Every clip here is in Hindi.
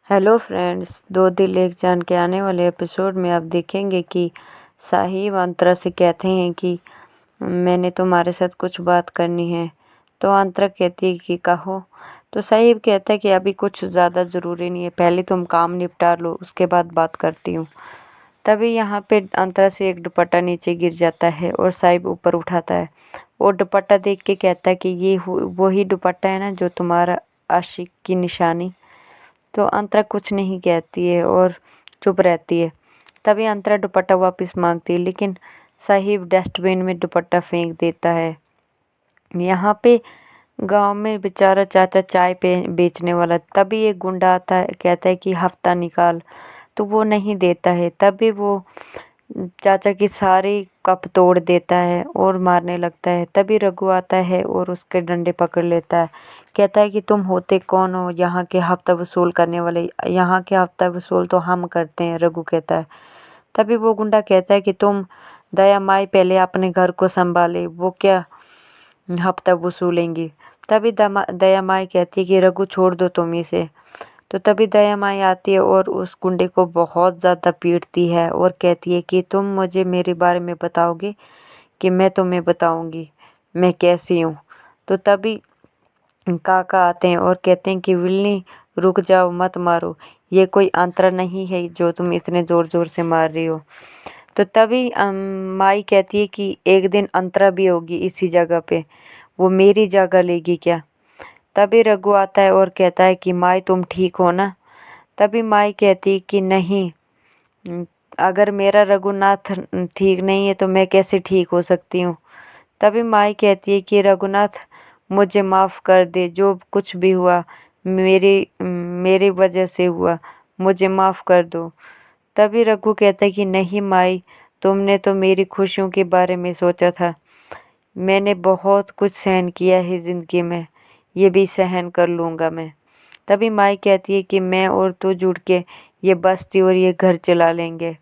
हेलो फ्रेंड्स, दो दिल एक जान के आने वाले एपिसोड में आप देखेंगे कि साहिब अंतरा से कहते हैं कि मैंने तुम्हारे साथ कुछ बात करनी है। तो अंतरा कहती है कि कहो। तो साहिब कहता है कि अभी कुछ ज़्यादा ज़रूरी नहीं है, पहले तुम काम निपटा लो, उसके बाद बात करती हूँ। तभी यहाँ पे अंतरा से एक दुपट्टा नीचे गिर जाता है और साहिब ऊपर उठाता है और दुपट्टा देख के कहता है कि ये वही दुपट्टा है ना जो तुम्हारा आशिक की निशानी। तो अंतरा कुछ नहीं कहती है और चुप रहती है। तभी अंतरा दुपट्टा वापस मांगती है, लेकिन साहिब डस्टबिन में दुपट्टा फेंक देता है। यहाँ पे गांव में बेचारा चाचा चाय पे बेचने वाला, तभी एक गुंडा आता है, कहता है कि हफ्ता निकाल, तो वो नहीं देता है। तभी वो चाचा की सारी कप तोड़ देता है और मारने लगता है। तभी रघु आता है और उसके डंडे पकड़ लेता है, कहता है कि तुम होते कौन हो यहाँ के हफ्ता वसूल करने वाले, यहाँ के हफ्ता वसूल तो हम करते हैं, रघु कहता है। तभी वो गुंडा कहता है कि तुम दया माई पहले अपने घर को संभाले, वो क्या हफ्ता वसूलेंगी। तभी दया माई कहती है कि रघु छोड़ दो तुम इसे। तो तभी दया माई आती है और उस गुंडे को बहुत ज़्यादा पीटती है और कहती है कि तुम मुझे मेरे बारे में बताओगे कि मैं तुम्हें बताऊंगी मैं कैसी हूँ। तो तभी काका आते हैं और कहते हैं कि विल्ली रुक जाओ, मत मारो, ये कोई अंतरा नहीं है जो तुम इतने ज़ोर ज़ोर से मार रही हो। तो तभी माई कहती है कि एक दिन अंतरा भी होगी इसी जगह पे, वो मेरी जगह लेगी क्या। तभी रघु आता है और कहता है कि माई तुम ठीक हो ना। तभी माई कहती है कि नहीं, अगर मेरा रघुनाथ ठीक नहीं है तो मैं कैसे ठीक हो सकती हूँ। तभी माई कहती है कि रघुनाथ मुझे माफ़ कर दे, जो कुछ भी हुआ मेरी वजह से हुआ, मुझे माफ़ कर दो। तभी रघु कहता है कि नहीं माई, तुमने तो मेरी खुशियों के बारे में सोचा था, मैंने बहुत कुछ सहन किया है ज़िंदगी में, ये भी सहन कर लूँगा मैं। तभी माई कहती है कि मैं और तू जुड़ के ये बस्ती और ये घर चला लेंगे।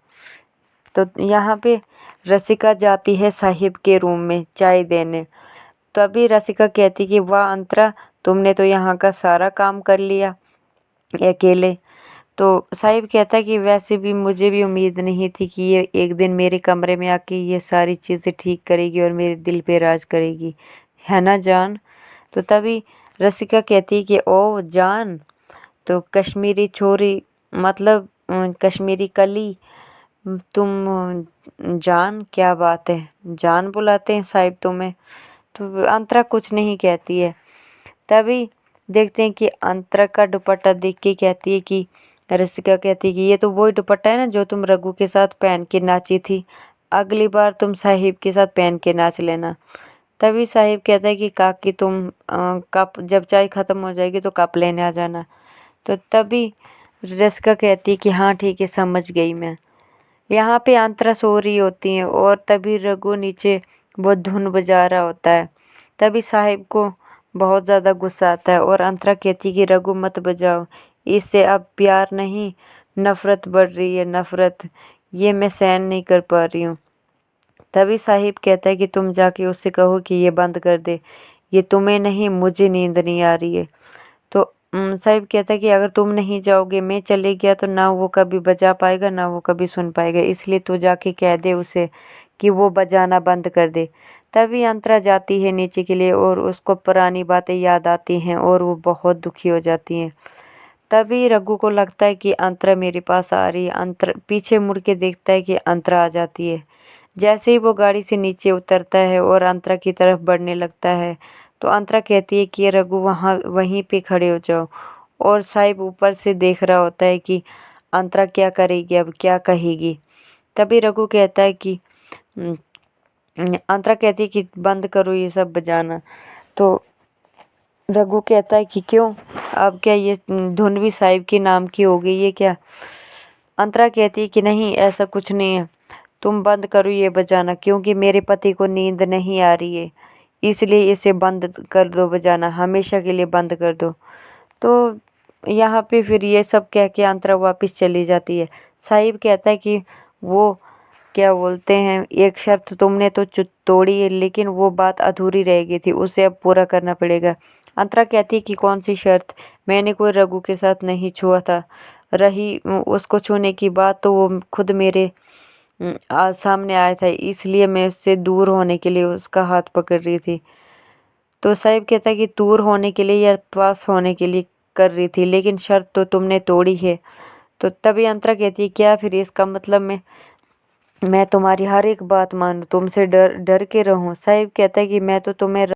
तो यहाँ पे रसिका जाती है साहिब के रूम में चाय देने। तभी रसिका कहती कि वाह अंतरा, तुमने तो यहाँ का सारा काम कर लिया अकेले। तो साहिब कहता है कि वैसे भी मुझे भी उम्मीद नहीं थी कि ये एक दिन मेरे कमरे में आके ये सारी चीज़ें ठीक करेगी और मेरे दिल पे राज करेगी, है ना जान। तो तभी रसिका कहती है कि ओ जान, तो कश्मीरी छोरी मतलब कश्मीरी कली, तुम जान, क्या बात है, जान बुलाते हैं साहिब तुम्हें। तो अंतरा कुछ नहीं कहती है। तभी देखते हैं कि अंतरा का दुपट्टा देख के कहती है कि रसिका कहती है कि ये तो वही दुपट्टा है ना जो तुम रघु के साथ पहन के नाची थी, अगली बार तुम साहिब के साथ पहन के नाच लेना। तभी साहिब कहता है कि काकी तुम कप जब चाय ख़त्म हो जाएगी तो कप लेने आ जाना। तो तभी रसिका कहती है कि हाँ ठीक है, समझ गई मैं। यहाँ पे अंतरा सो रही होती है और तभी रघु नीचे वो धुन बजा रहा होता है। तभी साहिब को बहुत ज़्यादा गुस्सा आता है और अंतरा कहती है कि रघु मत बजाओ, इससे अब प्यार नहीं नफ़रत बढ़ रही है, नफ़रत, ये मैं सहन नहीं कर पा रही हूँ। तभी साहिब कहता है कि तुम जाके उससे कहो कि ये बंद कर दे, ये तुम्हें नहीं मुझे नींद नहीं आ रही है। तो साहिब कहता है कि अगर तुम नहीं जाओगे, मैं चले गया तो ना वो कभी बजा पाएगा ना वो कभी सुन पाएगा, इसलिए तू जाके कह दे उसे कि वो बजाना बंद कर दे। तभी अंतरा जाती है नीचे के लिए और उसको पुरानी बातें याद आती हैं और वो बहुत दुखी हो जाती हैं। तभी रघु को लगता है कि अंतरा मेरे पास आ रही है। अंतरा पीछे मुड़ के देखता है कि अंतरा आ जाती है। जैसे ही वो गाड़ी से नीचे उतरता है और अंतरा की तरफ बढ़ने लगता है, तो अंतरा कहती है कि रघु वहाँ वहीं पे खड़े हो जाओ। और साहिब ऊपर से देख रहा होता है कि अंतरा क्या करेगी, अब क्या कहेगी। तभी रघु कहता है कि अंतरा कहती है कि बंद करो ये सब बजाना। तो रघु कहता है कि क्यों, अब क्या ये धुन भी साहिब के नाम की हो गई है क्या। अंतरा कहती है कि नहीं, ऐसा कुछ नहीं है, तुम बंद करो ये बजाना, क्योंकि मेरे पति को नींद नहीं आ रही है, इसलिए इसे बंद कर दो बजाना, हमेशा के लिए बंद कर दो। तो यहाँ पे फिर ये सब कह के अंतरा वापस चली जाती है। साहिब कहता है कि वो क्या बोलते हैं, एक शर्त तुमने तो तोड़ी है, लेकिन वो बात अधूरी रह गई थी, उसे अब पूरा करना पड़ेगा। अंतरा कहती है कि कौन सी शर्त, मैंने कोई रघु के साथ नहीं छुआ था, रही उसको छूने की बात, तो वो खुद मेरे आज सामने आया था, इसलिए मैं उससे दूर होने के लिए उसका हाथ पकड़ रही थी। तो साहिब कहता है कि दूर होने के लिए या पास होने के लिए कर रही थी, लेकिन शर्त तो तुमने तोड़ी है। तो तभी अंतरा कहती है, क्या फिर इसका मतलब मैं तुम्हारी हर एक बात मानूं, तुमसे डर डर के रहूं? साहिब कहता है कि मैं तो तुम्हें